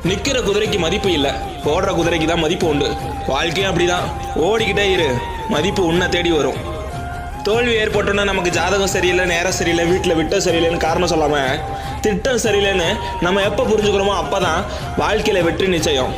நிக்கிற குதிரைக்கு மதிப்பு இல்லை, ஓடுற குதிரைக்கு தான் மதிப்பு உண்டு. வாழ்க்கையும் அப்படிதான், ஓடிக்கிட்டே இரு, மதிப்பு உன்னை தேடி வரும். தோல்வி ஏற்பட்டோன்னா நமக்கு ஜாதகம் சரியில்லை, நேரம் சரியில்லை, வீட்டில் விட்டம் சரியில்லைன்னு காரணம் சொல்லாமல் திட்டம் சரியில்லைன்னு நம்ம எப்போ புரிஞ்சுக்கிறோமோ அப்போ தான் வாழ்க்கையில் வெற்றி நிச்சயம்.